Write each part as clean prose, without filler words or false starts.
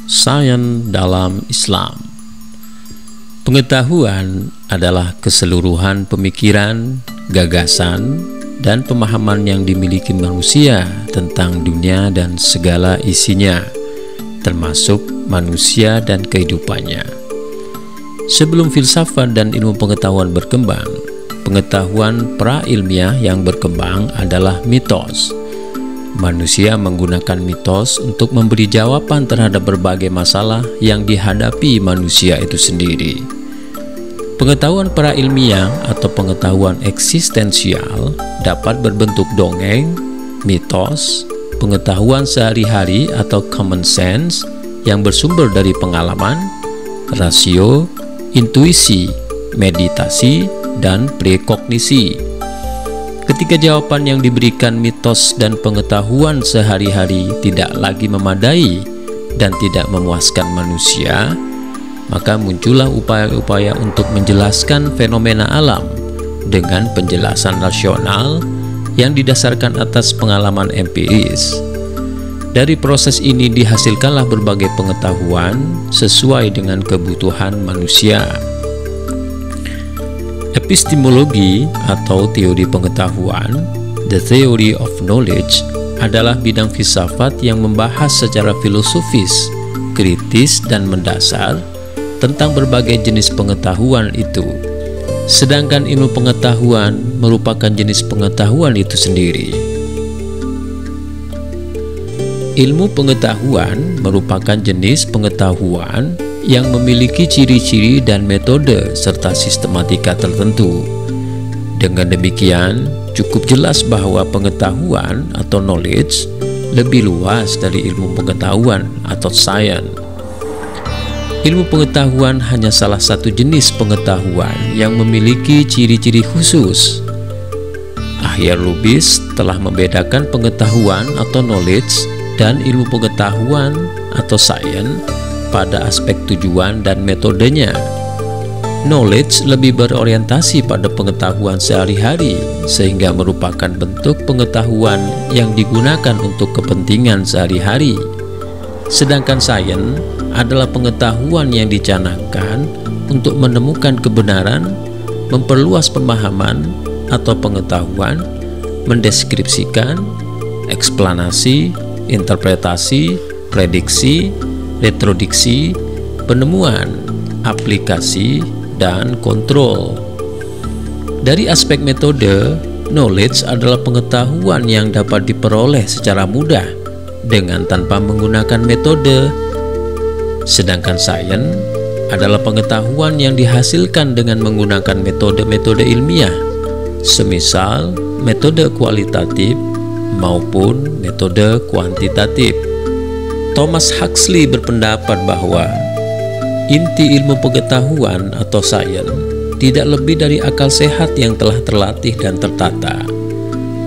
Sains dalam Islam. Pengetahuan adalah keseluruhan pemikiran, gagasan, dan pemahaman yang dimiliki manusia tentang dunia dan segala isinya, termasuk manusia dan kehidupannya. Sebelum filsafat dan ilmu pengetahuan berkembang, pengetahuan pra-ilmiah yang berkembang adalah mitos. Manusia menggunakan mitos untuk memberi jawaban terhadap berbagai masalah yang dihadapi manusia itu sendiri. Pengetahuan pra-ilmiah atau pengetahuan eksistensial dapat berbentuk dongeng, mitos, pengetahuan sehari-hari atau common sense yang bersumber dari pengalaman, rasio, intuisi, meditasi, dan prekognisi. Ketika jawaban yang diberikan mitos dan pengetahuan sehari-hari tidak lagi memadai dan tidak memuaskan manusia, maka muncullah upaya-upaya untuk menjelaskan fenomena alam dengan penjelasan rasional yang didasarkan atas pengalaman empiris. Dari proses ini dihasilkanlah berbagai pengetahuan sesuai dengan kebutuhan manusia. Epistemologi atau teori pengetahuan, the theory of knowledge, adalah bidang filsafat yang membahas secara filosofis, kritis, dan mendasar tentang berbagai jenis pengetahuan itu. Sedangkan ilmu pengetahuan merupakan jenis pengetahuan itu sendiri. Ilmu pengetahuan merupakan jenis pengetahuan yang memiliki ciri-ciri dan metode serta sistematika tertentu. Dengan demikian, cukup jelas bahwa pengetahuan atau knowledge lebih luas dari ilmu pengetahuan atau science. Ilmu pengetahuan hanya salah satu jenis pengetahuan yang memiliki ciri-ciri khusus. Ahyar Lubis telah membedakan pengetahuan atau knowledge dan ilmu pengetahuan atau science pada aspek tujuan dan metodenya. Knowledge lebih berorientasi pada pengetahuan sehari-hari, sehingga merupakan bentuk pengetahuan yang digunakan untuk kepentingan sehari-hari. Sedangkan science adalah pengetahuan yang dicanangkan untuk menemukan kebenaran, memperluas pemahaman atau pengetahuan, mendeskripsikan, eksplanasi, interpretasi, prediksi, retrodiksi, penemuan, aplikasi, dan kontrol. Dari aspek metode, knowledge adalah pengetahuan yang dapat diperoleh secara mudah dengan tanpa menggunakan metode. Sedangkan science adalah pengetahuan yang dihasilkan dengan menggunakan metode-metode ilmiah, semisal metode kualitatif maupun metode kuantitatif. Thomas Huxley berpendapat bahwa inti ilmu pengetahuan atau sains tidak lebih dari akal sehat yang telah terlatih dan tertata.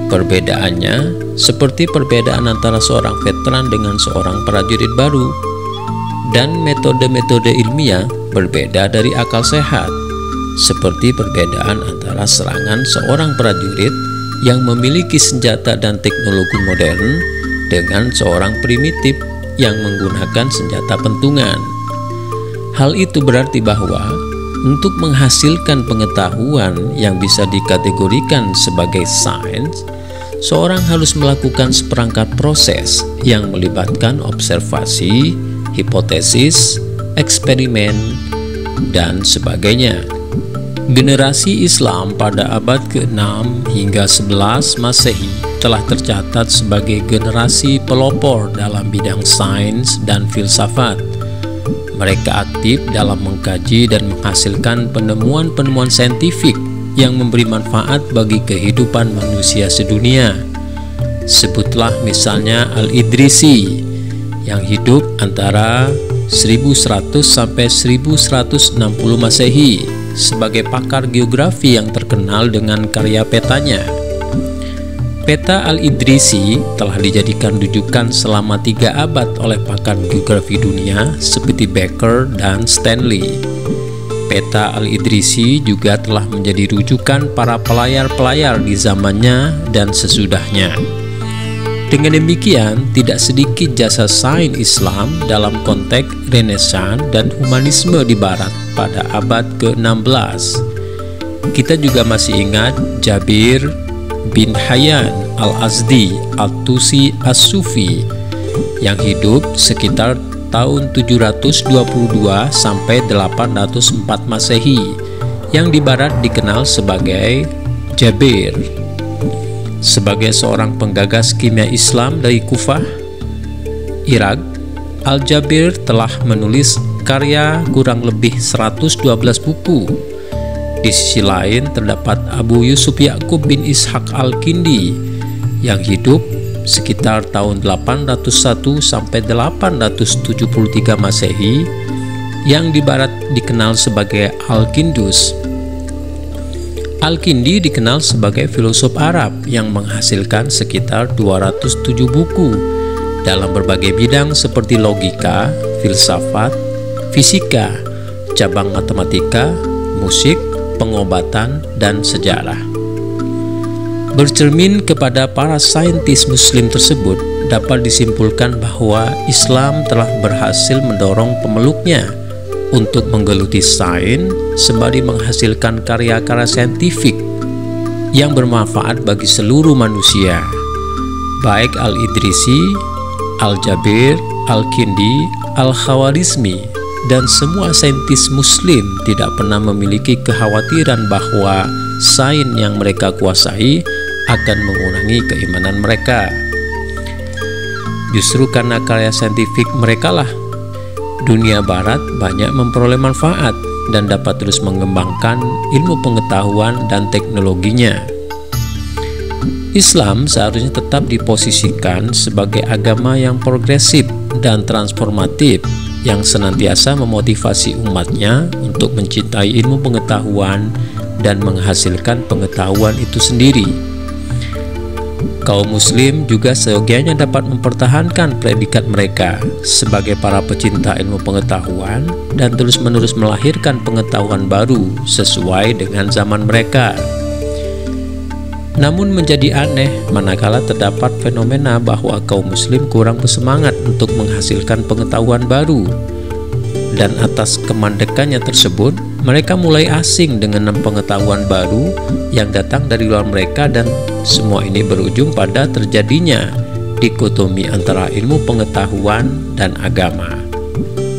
Perbedaannya seperti perbedaan antara seorang veteran dengan seorang prajurit baru, dan metode-metode ilmiah berbeda dari akal sehat, seperti perbedaan antara serangan seorang prajurit yang memiliki senjata dan teknologi modern dengan seorang primitif yang menggunakan senjata pentungan. Hal itu berarti bahwa untuk menghasilkan pengetahuan yang bisa dikategorikan sebagai sains, seorang harus melakukan seperangkat proses yang melibatkan observasi, hipotesis, eksperimen, dan sebagainya. Generasi Islam pada abad ke-6 hingga 11 Masehi telah tercatat sebagai generasi pelopor dalam bidang sains dan filsafat. Mereka aktif dalam mengkaji dan menghasilkan penemuan-penemuan saintifik yang memberi manfaat bagi kehidupan manusia sedunia. Sebutlah misalnya Al-Idrisi yang hidup antara 1100 sampai 1160 Masehi sebagai pakar geografi yang terkenal dengan karya petanya. Peta Al-Idrisi telah dijadikan rujukan selama 3 abad oleh pakar geografi dunia seperti Baker dan Stanley. Peta Al-Idrisi juga telah menjadi rujukan para pelayar-pelayar di zamannya dan sesudahnya. Dengan demikian, tidak sedikit jasa sains Islam dalam konteks Renaissance dan humanisme di Barat pada abad ke-16. Kita juga masih ingat Jabir bin Hayyan al-Azdi al-Tusi as-Sufi yang hidup sekitar tahun 722 sampai 804 Masehi, yang di Barat dikenal sebagai Jabir. Sebagai seorang penggagas kimia Islam dari Kufah, Irak, Al-Jabir telah menulis karya kurang lebih 112 buku. Di sisi lain terdapat Abu Yusuf Ya'qub bin Ishaq Al-Kindi yang hidup sekitar tahun 801 sampai 873 Masehi, yang di Barat dikenal sebagai Al-Kindus. Al-Kindi dikenal sebagai filosof Arab yang menghasilkan sekitar 207 buku dalam berbagai bidang seperti logika, filsafat, fisika, cabang matematika, musik, pengobatan, dan sejarah. Bercermin kepada para saintis muslim tersebut, dapat disimpulkan bahwa Islam telah berhasil mendorong pemeluknya untuk menggeluti sains sembari menghasilkan karya-karya saintifik yang bermanfaat bagi seluruh manusia. Baik Al-Idrisi, Al-Jabir, Al-Kindi, Al-Khawarizmi, dan semua saintis muslim tidak pernah memiliki kekhawatiran bahwa sains yang mereka kuasai akan mengurangi keimanan mereka. Justru karena karya saintifik merekalah dunia Barat banyak memperoleh manfaat dan dapat terus mengembangkan ilmu pengetahuan dan teknologinya. Islam seharusnya tetap diposisikan sebagai agama yang progresif dan transformatif, yang senantiasa memotivasi umatnya untuk mencintai ilmu pengetahuan dan menghasilkan pengetahuan itu sendiri. Kaum muslim juga seyogianya dapat mempertahankan predikat mereka sebagai para pecinta ilmu pengetahuan dan terus-menerus melahirkan pengetahuan baru sesuai dengan zaman mereka. Namun menjadi aneh manakala terdapat fenomena bahwa kaum muslim kurang bersemangat untuk menghasilkan pengetahuan baru, dan atas kemandekannya tersebut mereka mulai asing dengan pengetahuan baru yang datang dari luar mereka, dan semua ini berujung pada terjadinya dikotomi antara ilmu pengetahuan dan agama.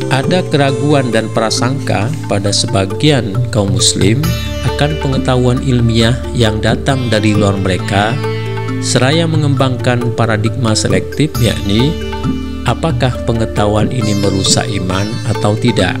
Ada keraguan dan prasangka pada sebagian kaum muslim akan pengetahuan ilmiah yang datang dari luar mereka, seraya mengembangkan paradigma selektif, yakni apakah pengetahuan ini merusak iman atau tidak.